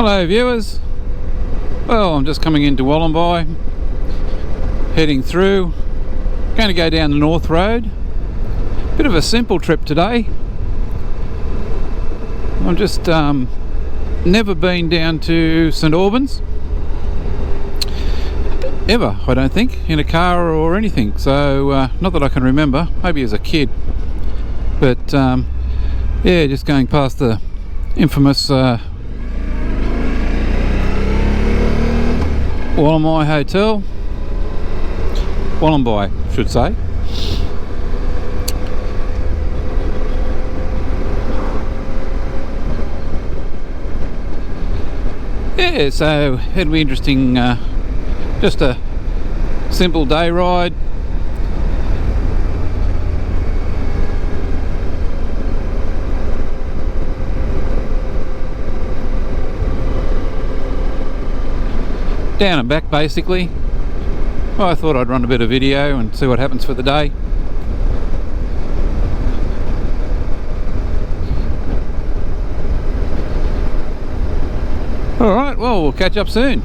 Hello viewers, well I'm just coming into Wollombi, heading through, going to go down the North Road. Bit of a simple trip today. I'm just never been down to St Albans ever, I don't think, in a car or anything, so not that I can remember, maybe as a kid, but yeah, just going past the infamous Wollombi Hotel, Wollombi should say. Yeah, so it'll be interesting, just a simple day ride. Down and back basically. Well, I thought I'd run a bit of video and see what happens for the day. Alright, well we'll catch up soon.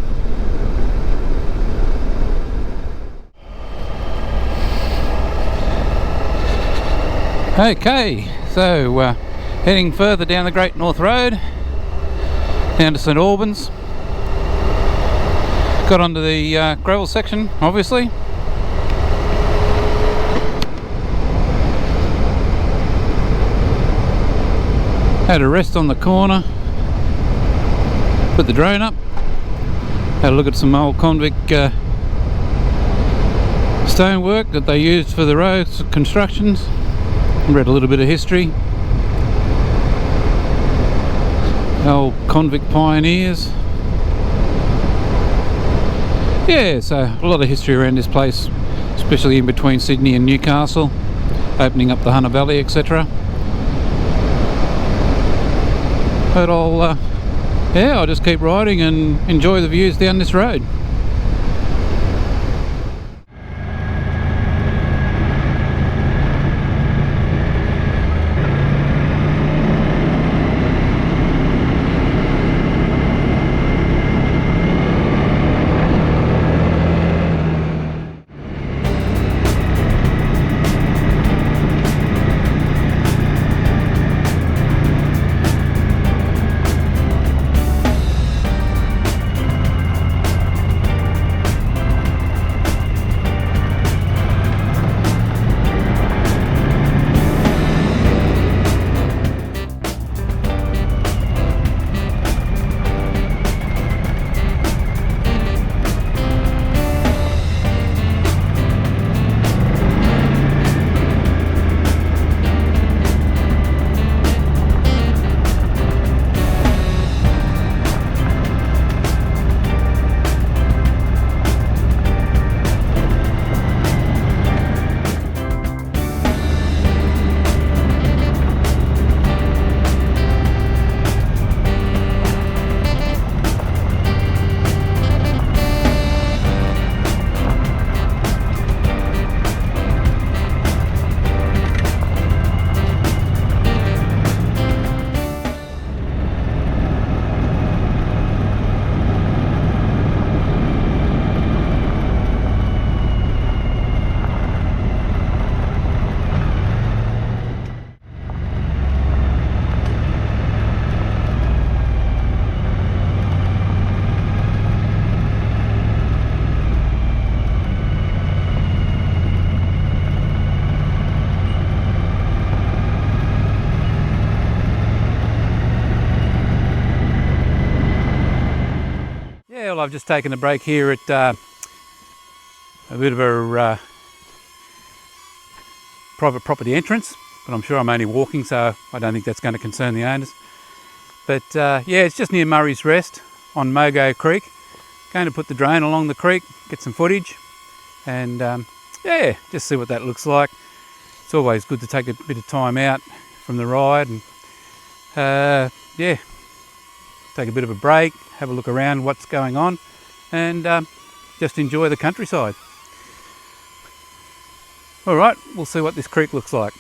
Okay, so heading further down the Great North Road, down to St Albans. Got onto the gravel section, obviously. Had a rest on the corner. Put the drone up. Had a look at some old convict stonework that they used for the road constructions. Read a little bit of history. Old convict pioneers. Yeah, so a lot of history around this place, especially in between Sydney and Newcastle, opening up the Hunter Valley, etc. But I'll just keep riding and enjoy the views down this road. Well, I've just taken a break here at a bit of a private property entrance, but I'm sure I'm only walking, so I don't think that's going to concern the owners. But yeah, it's just near Murray's Rest on Mogo Creek. Going to put the drone along the creek, get some footage, and yeah, just see what that looks like. It's always good to take a bit of time out from the ride and yeah, take a bit of a break, have a look around what's going on, and just enjoy the countryside. Alright, we'll see what this creek looks like.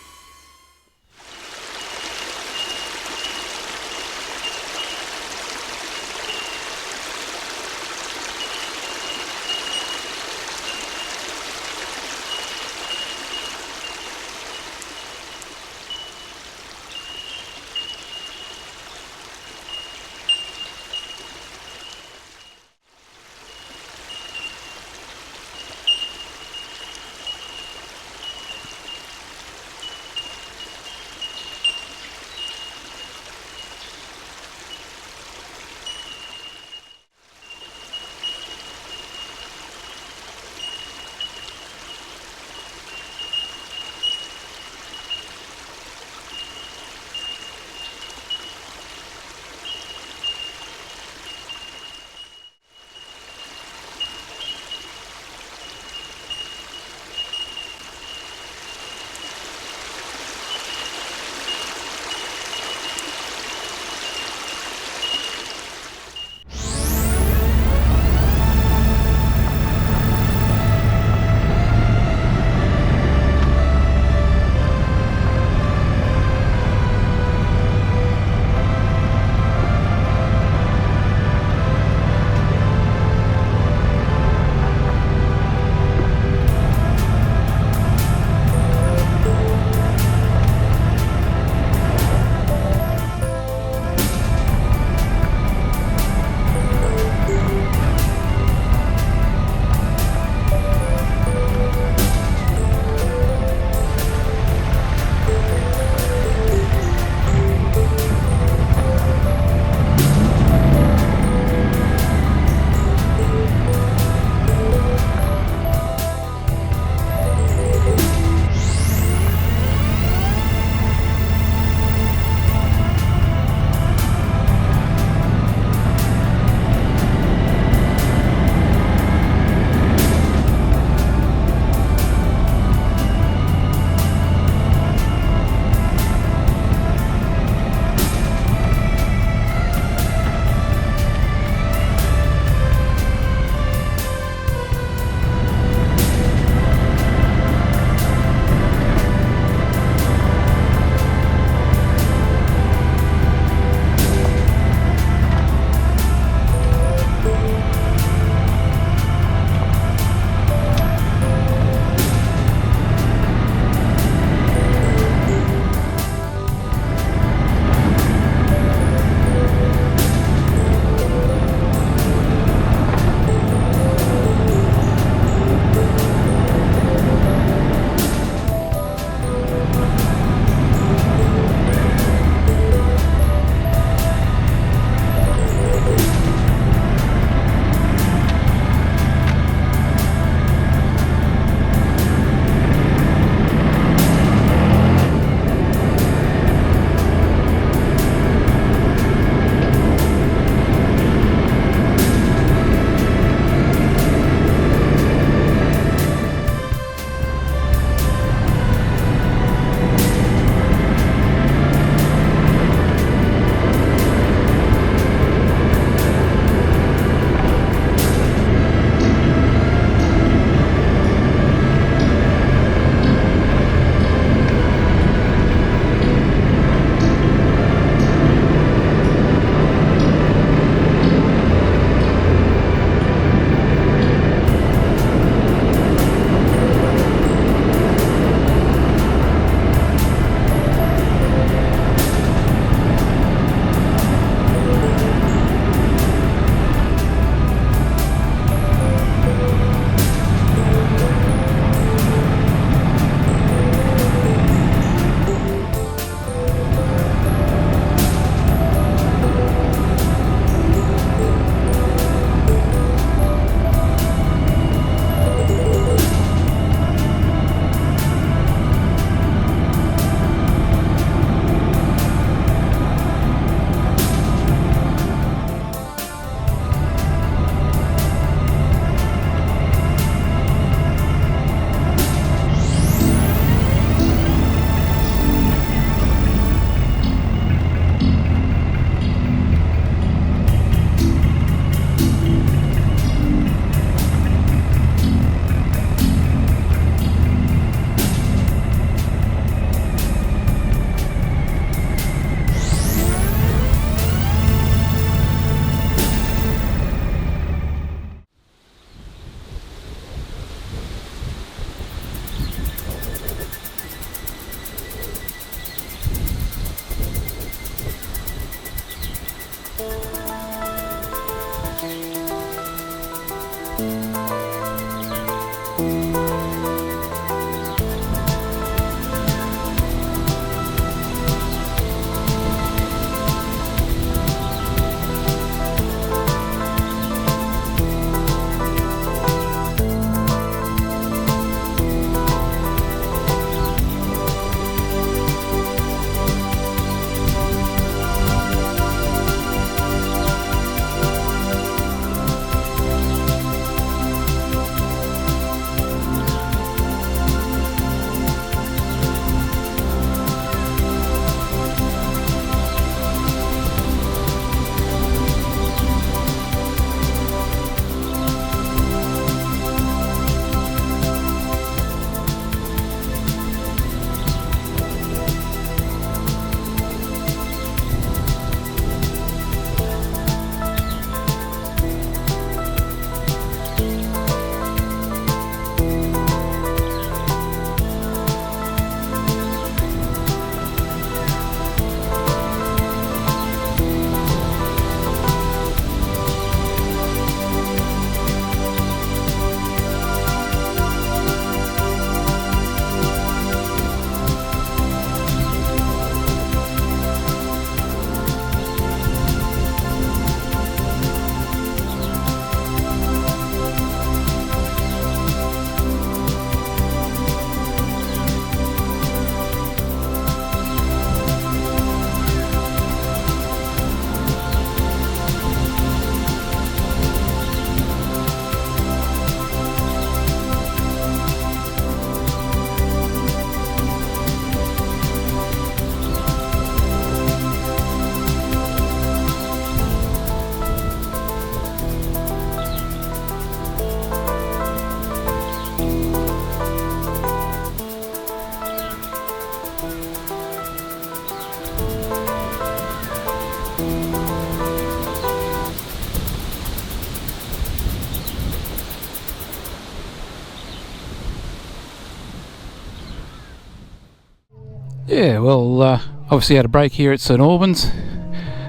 Yeah, well, obviously had a break here at St Albans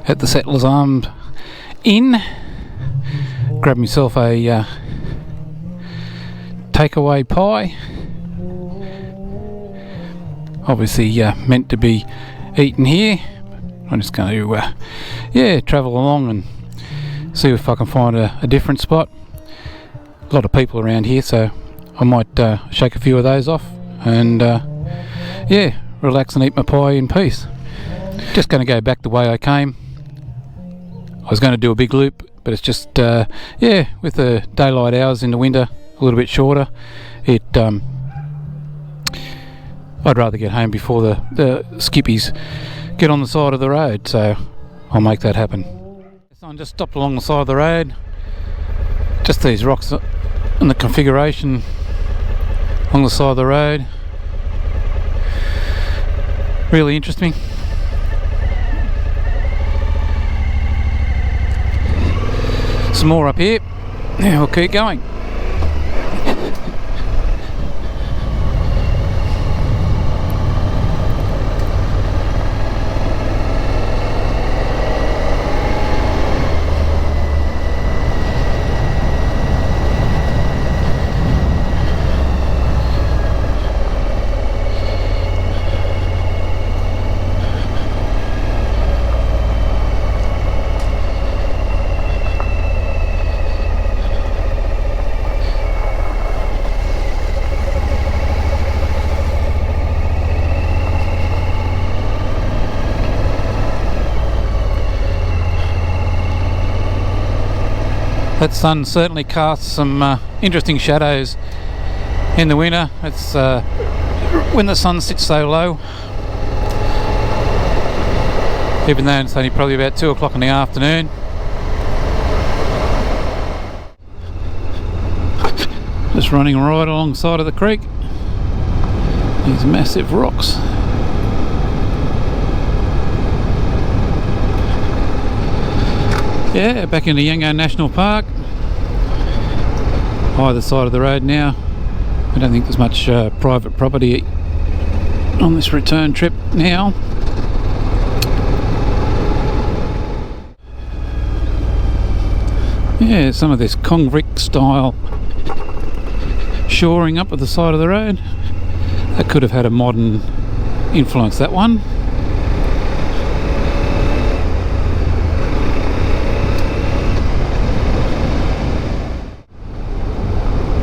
at the Settlers Arms Inn. Grabbed myself a takeaway pie. Obviously meant to be eaten here. I'm just going to yeah, travel along and see if I can find a different spot. A lot of people around here, so I might shake a few of those off and yeah, relax and eat my pie in peace. Just going to go back the way I came. I was going to do a big loop, but it's just yeah, with the daylight hours in the winter a little bit shorter, it I'd rather get home before the skippies get on the side of the road, so I'll make that happen. So I just stopped along the side of the road. Just these rocks and the configuration along the side of the road really interests me. Some more up here. Yeah, we'll keep going. That sun certainly casts some interesting shadows in the winter. It's when the sun sits so low, even though it's only probably about 2 o'clock in the afternoon. Just running right alongside of the creek. These massive rocks. Yeah, back into Yango National Park. Either side of the road now. I don't think there's much private property on this return trip now. Yeah, some of this convict style shoring up at the side of the road. That could have had a modern influence, that one.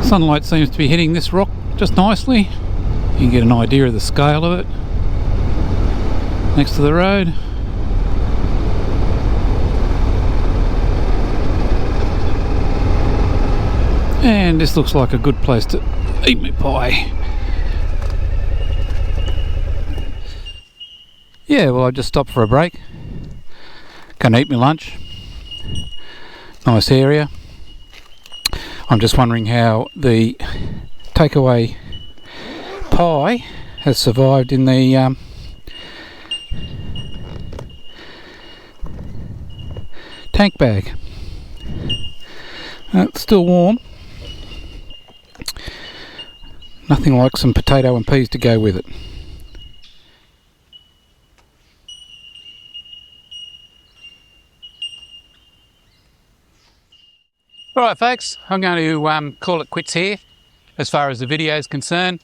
Sunlight seems to be hitting this rock just nicely. You can get an idea of the scale of it next to the road. And this looks like a good place to eat my pie. Yeah, well, I just stopped for a break. Gonna eat my lunch. Nice area. I'm just wondering how the takeaway pie has survived in the tank bag. It's still warm. Nothing like some potato and peas to go with it. Alright folks, I'm going to call it quits here as far as the video is concerned.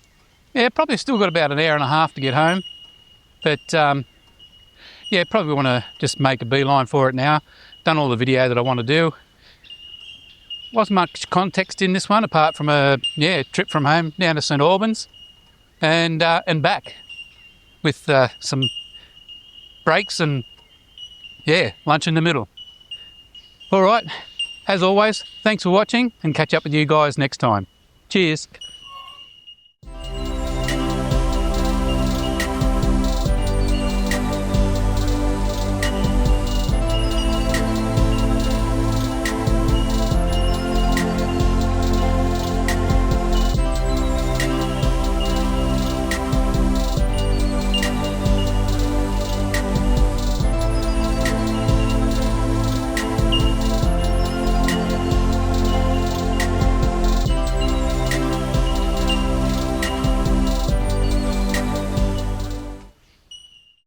Yeah, probably still got about an hour and a half to get home, but yeah, probably want to just make a beeline for it now. Done all the video that I want to do. Wasn't much context in this one apart from a trip from home down to St Albans and back with some breaks and yeah, lunch in the middle. Alright. As always, thanks for watching and catch up with you guys next time. Cheers.